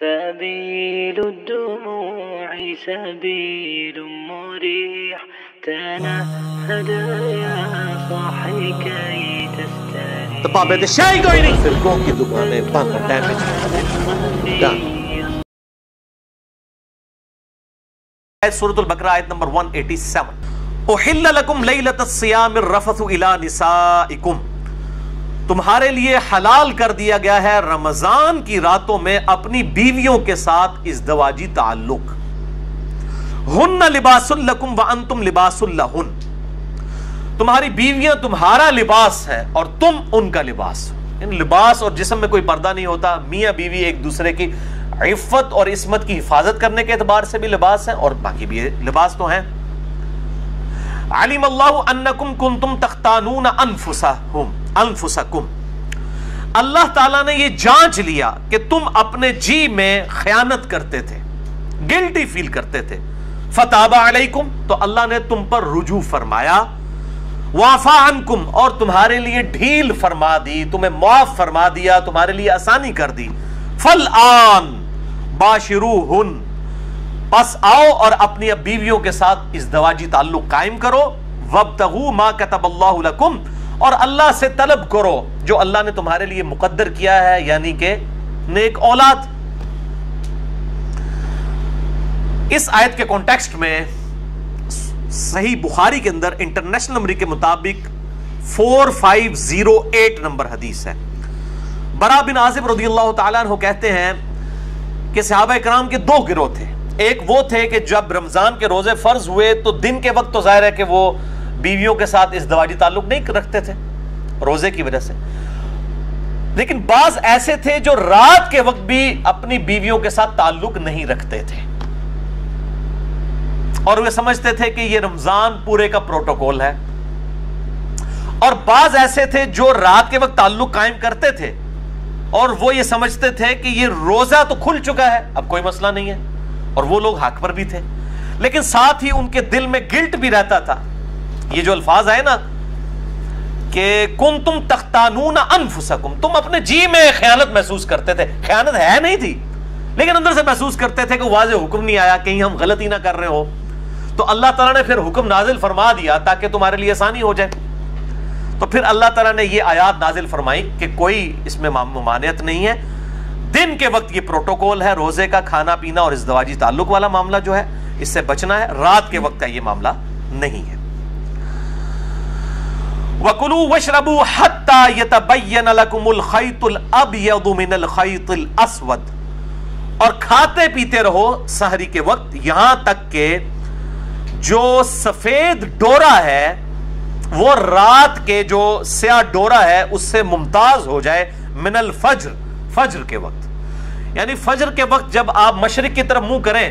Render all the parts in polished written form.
سبيل الدموع سبيل مريح تنهد يا صاحي كي تستريح تبابے تے شاہی کوئی نہیں فرقوں کی دکانیں بند ڈیمیج سورۃ البقرہ آیت نمبر 187 احل لکم لیلۃ الصیام الرفث الی نسائکم، تمہارے لیے حلال کر دیا گیا ہے رمضان کی راتوں میں اپنی بیویوں کے ساتھ ازدواجی تعلق. ہن لباس لکم وانتم لباس لہن، تمہاری بیویاں تمہارا لباس ہے اور تم ان کا لباس. لباس اور جسم میں کوئی پردہ نہیں ہوتا. میاں بیوی ایک دوسرے کی عفت اور عصمت کی حفاظت کرنے کے اعتبار سے بھی لباس ہیں اور باقی بھی لباس تو ہیں. علم اللہ انکم کنتم تختانون انفسکم، اللہ تعالیٰ نے یہ جانچ لیا کہ تم اپنے جی میں خیانت کرتے تھے، گلٹی فیل کرتے تھے. فتاب علیکم، تو اللہ نے تم پر رجوع فرمایا. وعفا عنکم، اور تمہارے لیے ڈھیل فرما دی، تمہیں معاف فرما دیا، تمہارے لیے آسانی کر دی. فالآن باشروہن، پس آؤ اور اپنی بیویوں کے ساتھ ازدواجی تعلق قائم کرو. وابتغوا ما کتب اللہ لکم، اور اللہ سے طلب کرو جو اللہ نے تمہارے لیے مقدر کیا ہے، یعنی کہ نیک اولاد. اس آیت کے کانٹیکسٹ میں صحیح بخاری کے اندر انٹرنیشنل نمبر کے مطابق 4508 نمبر حدیث ہے. برا بن عازب رضی اللہ تعالیٰ عنہ کہتے ہیں کہ صحابہ کرام کے دو گروہ تھے. ایک وہ تھے کہ جب رمضان کے روزے فرض ہوئے تو دن کے وقت تو ظاہر ہے کہ وہ بیویوں کے ساتھ ازدواجی تعلق نہیں رکھتے تھے روزے کی وجہ سے، لیکن بعض ایسے تھے جو رات کے وقت بھی اپنی بیویوں کے ساتھ تعلق نہیں رکھتے تھے اور وہ سمجھتے تھے کہ یہ رمضان پورے کا پروٹوکول ہے. اور بعض ایسے تھے جو رات کے وقت تعلق قائم کرتے تھے اور وہ یہ سمجھتے تھے کہ یہ روزہ تو کھل چکا ہے، اب کوئی مسئلہ نہیں ہے، اور وہ لوگ حق پر بھی تھے. لیکن ساتھ ہی ان کے دل میں گلٹ بھی رہتا تھا. یہ جو الفاظ آئے نا کہ کنتم تختانون انفسکم، تم اپنے جی میں خیانت محسوس کرتے تھے. خیانت ہے نہیں تھی لیکن اندر سے محسوس کرتے تھے کہ واضح حکم نہیں آیا، کہیں ہم غلطی نہ کر رہے ہو. تو اللہ تعالیٰ نے پھر حکم نازل فرما دیا تاکہ تمہارے لیے آسانی ہو جائے. تو پھر اللہ تعالیٰ نے یہ آیات نازل فرمائی کہ کوئی اس میں ممانعت نہیں ہے. دن کے وقت یہ پروٹوکول ہے، روزے کا کھانا پینا اور ازدواجی تعلق والا معاملہ جو ہے اس سے بچنا ہے. رات کے وقت کا یہ معاملہ نہیں ہے. وَكُلُوا وَاشْرَبُوا حَتَّى يَتَبَيَّنَ لَكُمُ الْخَيْطُ الْأَبْيَضُ مِنَ الْخَيْطِ الْأَسْوَدِ، اور کھاتے پیتے رہو سحری کے وقت یہاں تک کہ جو سفید ڈورا ہے وہ رات کے جو سیاہ ڈورا ہے اس سے ممتاز ہو جائے. من الفجر، فجر کے وقت، یعنی فجر کے وقت جب آپ مشرق کی طرف منہ کریں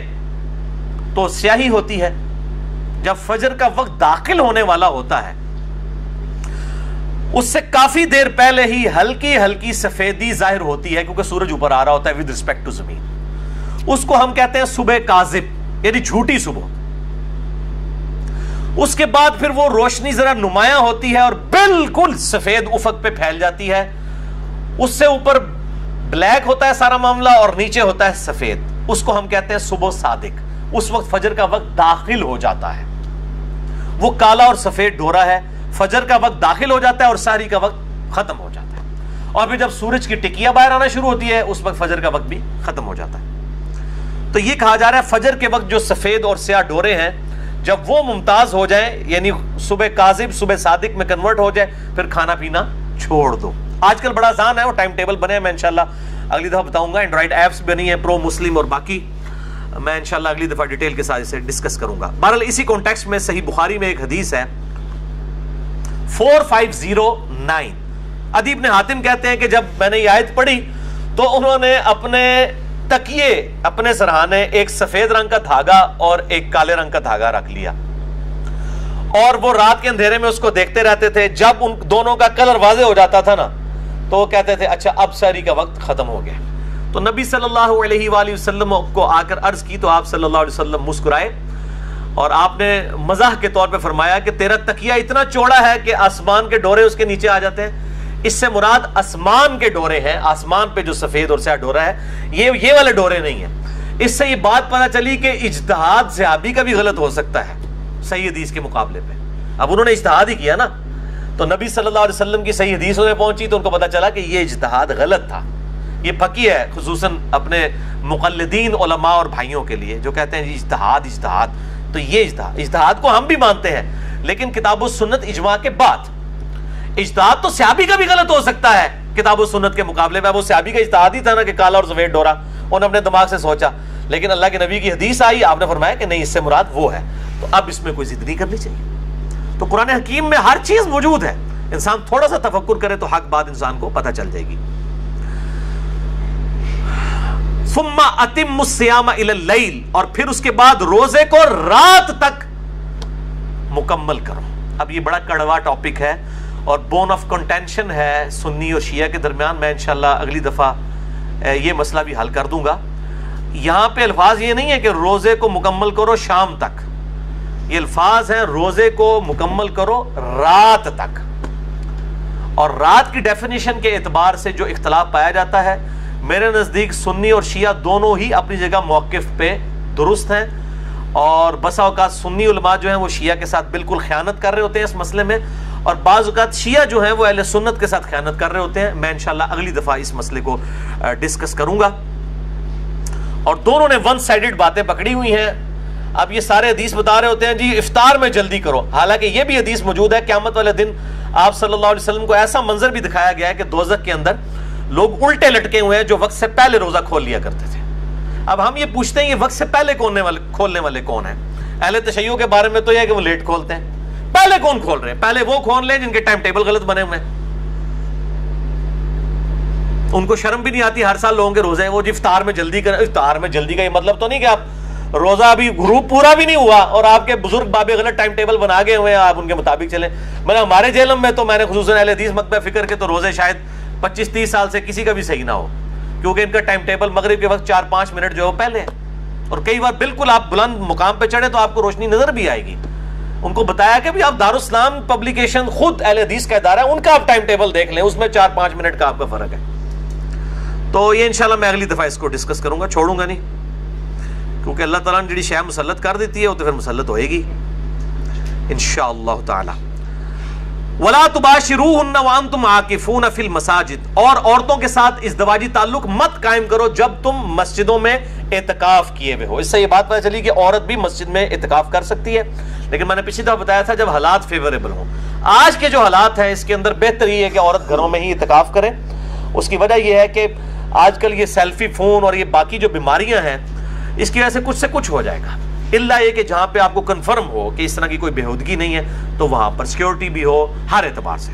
تو سیاہی ہوتی ہے. جب فجر کا وقت داخل ہونے والا ہوتا ہے اس سے کافی دیر پہلے ہی ہلکی ہلکی سفیدی ظاہر ہوتی ہے کیونکہ سورج اوپر آ رہا ہوتا ہے ود رسپیکٹ ٹو زمین. اس کو ہم کہتے ہیں صبح کاذب، یعنی جھوٹی صبح. اس کے بعد پھر وہ روشنی ذرا نمایاں ہوتی ہے اور بالکل سفید افق پہ پھیل جاتی ہے. اس سے اوپر بلیک ہوتا ہے سارا معاملہ اور نیچے ہوتا ہے سفید. اس کو ہم کہتے ہیں صبح صادق. اس وقت فجر کا وقت داخل ہو جاتا ہے. وہ کالا اور سفید ڈورا ہے. فجر کا وقت داخل ہو جاتا ہے اور سحری کا وقت ختم ہو جاتا ہے. اور پھر جب سورج کی ٹکیا باہر آنا شروع ہوتی ہے اس وقت فجر کا وقت بھی ختم ہو جاتا ہے. تو یہ کہا جا رہا ہے فجر کے وقت جو سفید اور سیاہ ڈورے ہیں جب وہ ممتاز ہو جائیں، یعنی صبح کاذب صبح صادق میں کنورٹ ہو جائے، پھر کھانا پینا چھوڑ دو. آج کل بڑا آسان ہے، وہ ٹائم ٹیبل بنے ہیں، میں انشاءاللہ اگلی دفعہ بتاؤں گا. اینڈرائڈ ایپس بنی ہیں پرو مسلم اور باقی، میں انشاءاللہ اگلی دفعہ ڈیٹیل کے ساتھ اسے ڈسکس کروں گا. بہرحال اسی کانٹیکسٹ میں صحیح بخاری میں ایک حدیث ہے 4509. عدی بن حاتم کہتے ہیں کہ جب میں نے یہ آیت پڑھی تو انہوں نے اپنے تکیے، اپنے سرہانے، ایک سفید رنگ کا دھاگا اور ایک کالے رنگ کا دھاگا رکھ لیا اور وہ رات کے اندھیرے میں اس کو دیکھتے رہتے تھے. جب ان دونوں کا کلر واضح ہو جاتا تھا نا تو وہ کہتے تھے اچھا اب سحری کا وقت ختم ہو گیا. تو نبی صلی اللہ علیہ وآلہ وسلم کو آ کر عرض کی تو آپ صلی اللہ علیہ وسلم مسکرائے اور آپ نے مزاح کے طور پہ فرمایا کہ تیرا تکیہ اتنا چوڑا ہے کہ آسمان کے ڈورے اس کے نیچے آ جاتے ہیں. اس سے مراد آسمان کے ڈورے ہیں، آسمان پہ جو سفید اور سیاہ ڈورا ہے، یہ والے ڈورے نہیں ہیں۔ اس سے یہ بات پتہ چلی کہ اجتہاد صحابی کا بھی غلط ہو سکتا ہے صحیح حدیث کے مقابلے پہ۔ اب انہوں نے اجتہاد ہی کیا نا، تو نبی صلی اللہ علیہ وسلم کی صحیح حدیث انہیں پہنچی تو ان کو پتہ چلا کہ یہ اجتہاد غلط تھا۔ یہ پکی ہے خصوصاً اپنے مقلدین علماء اور بھائیوں کے لیے جو کہتے ہیں جی اجتہاد، تو یہ اجتہاد کو ہم بھی مانتے ہیں، لیکن کتاب و سنت اجماع کے بعد۔ اجتہاد تو صحابی کا بھی غلط ہو سکتا ہے کتاب و سنت کے مقابلے میں، وہ صحابی کا اجتہاد ہی تھا نا کہ کالا اور سفید ڈورا، انہوں نے اپنے دماغ سے سوچا، لیکن اللہ کے نبی کی حدیث آئی، آپ نے فرمایا کہ نہیں اس سے مراد وہ ہے، تو اب اس میں کوئی ضد نہیں کرنی چاہیے۔ تو قرآن حکیم میں ہر چیز موجود ہے، انسان تھوڑا سا تفکر کرے تو حق بات انسان کو پتہ چل جائے گی۔ ثم اتم الصیام الی اللیل، اور پھر اس کے بعد روزے کو رات تک مکمل کرو۔ اب یہ بڑا کڑوا ٹاپک ہے اور بون آف کنٹینشن ہے سنی اور شیعہ کے درمیان۔ میں انشاءاللہ اگلی دفعہ یہ مسئلہ بھی حل کر دوں گا۔ یہاں پہ الفاظ یہ نہیں ہے کہ روزے کو مکمل کرو شام تک، یہ الفاظ ہیں روزے کو مکمل کرو رات تک۔ اور رات کی ڈیفینیشن کے اعتبار سے جو اختلاف پایا جاتا ہے، میرے نزدیک سنی اور شیعہ دونوں ہی اپنی جگہ موقف پہ درست ہیں، اور بسا اوقات سنی علماء جو ہیں وہ شیعہ کے ساتھ بالکل خیانت کر رہے ہوتے ہیں اس مسئلے میں، اور بعض اوقات شیعہ جو ہیں وہ اہل سنت کے ساتھ خیانت کر رہے ہوتے ہیں۔ میں انشاءاللہ اگلی دفعہ اس مسئلے کو ڈسکس کروں گا۔ اور دونوں نے ون سائیڈڈ باتیں پکڑی ہوئی ہیں۔ اب یہ سارے حدیث بتا رہے ہوتے ہیں جی افطار میں جلدی کرو، حالانکہ یہ بھی حدیث موجود ہے قیامت والے دن آپ صلی اللہ علیہ وسلم کو ایسا منظر بھی دکھایا گیا ہے کہ دوزخ کے اندر لوگ الٹے لٹکے ہوئے ہیں جو وقت سے پہلے روزہ کھول لیا کرتے تھے۔ اب ہم یہ پوچھتے ہیں یہ وقت سے پہلے کھولنے والے کون ہیں؟ اہل تشیع کے بارے میں تو یہ ہے کہ وہ لیٹ کھولتے ہیں، پہلے کون کھول رہے ہیں؟ پہلے وہ کھول لیں جن کے ٹائم ٹیبل غلط بنے ہوئے ہیں۔ ان کو شرم بھی نہیں آتی، ہر سال لوگوں کے روزے ہیں وہ جی افطار میں جلدی کریں۔ افطار میں جلدی کا یہ مطلب تو نہیں کہ آپ روزہ ابھی گروپ پورا بھی نہیں ہوا اور آپ کے بزرگ بابے غلط ٹائم ٹیبل بنا گئے ہوئے ہیں، آپ ان کے مطابق چلیں۔ ہمارے جیلم میں تو میں نے خصوصاً اہل حدیث مکتبہ فکر کے تو روزے شاید 25-30 سال سے کسی کا بھی صحیح نہ ہو، کیونکہ ان کا ٹائم ٹیبل مغرب کے وقت 4-5 منٹ جو ہے وہ پہلے ہے، اور کئی بار بالکل آپ بلند مقام پہ چڑھے تو آپ کو روشنی نظر بھی آئے گی۔ ان کو بتایا کہ بھی آپ دارالاسلام پبلیکیشن خود اہل حدیث کا ادارہ ہے، ان کا آپ ٹائم ٹیبل دیکھ لیں، اس میں 4-5 منٹ کا آپ کا فرق ہے۔ تو یہ انشاءاللہ میں اگلی دفعہ اس کو ڈسکس کروں گا، چھوڑوں گا نہیں، کیونکہ اللہ تعالیٰ نے جڑی شے مسلط کر دیتی ہے وہ تو پھر مسلط ہوئے گی انشاءاللہ تعالی۔ وَلَا تُبَاشِرُوهُنَّ وَأَنْتُمْ عَاكِفُونَ فِي الْمَسَاجِدِ، اور عورتوں کے ساتھ ازدواجی تعلق مت قائم کرو جب تم مسجدوں میں اعتکاف کیے ہوئے ہو۔ اس سے یہ بات پتہ چلی کہ عورت بھی مسجد میں اعتکاف کر سکتی ہے، لیکن میں نے پچھلی دفعہ بتایا تھا جب حالات فیوریبل ہوں۔ آج کے جو حالات ہیں اس کے اندر بہتر یہ ہے کہ عورت گھروں میں ہی اعتکاف کرے۔ اس کی وجہ یہ ہے کہ آج کل یہ سیلفی فون اور یہ باقی جو بیماریاں ہیں اس کی وجہ سے کچھ ہو جائے گا، اللہ یہ کہ جہاں پہ آپ کو کنفرم ہو کہ اس طرح کی کوئی بےہودگی نہیں ہے تو وہاں پر سیکیورٹی بھی ہو ہر اعتبار سے۔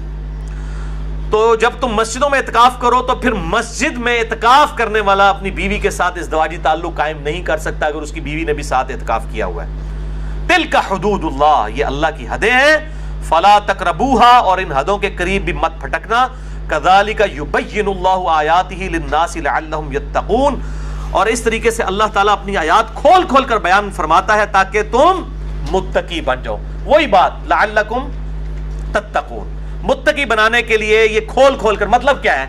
تو جب تم مسجدوں میں اعتکاف کرو تو پھر مسجد میں اعتکاف کرنے والا اپنی بیوی کے ساتھ ازدواجی تعلق قائم نہیں کر سکتا اگر اس کی بیوی نے بھی ساتھ اعتکاف کیا ہوا ہے۔ تلک حدود اللہ، یہ اللہ کی حدیں ہیں، فلا تقربوها، اور ان حدوں کے قریب بھی مت پھٹکنا۔ کذالک یبین اللہ آیاتہ للناس لعلہم یتقون، اور اس طریقے سے اللہ تعالیٰ اپنی آیات کھول کھول کر بیان فرماتا ہے تاکہ تم متقی بن جاؤ۔ وہی بات لعلکم تتقون، متقی بنانے کے لیے یہ کھول کھول کر، مطلب کیا ہے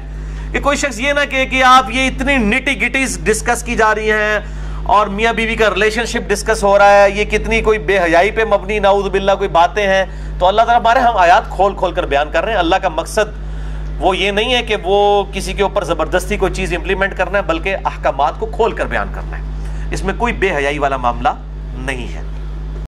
کہ کوئی شخص یہ نہ کہ آپ یہ اتنی نٹی گٹیز ڈسکس کی جا رہی ہیں اور میاں بیوی کا ریلیشن شپ ڈسکس ہو رہا ہے، یہ کتنی کوئی بے حیائی پہ مبنی نعوذ باللہ کوئی باتیں ہیں، تو اللہ تعالیٰ ہمارے ہم آیات کھول کھول کر بیان کر رہے ہیں۔ اللہ کا مقصد وہ یہ نہیں ہے کہ وہ کسی کے اوپر زبردستی کوئی چیز امپلیمنٹ کرنا ہے، بلکہ احکامات کو کھول کر بیان کرنا ہے، اس میں کوئی بے حیائی والا معاملہ نہیں ہے۔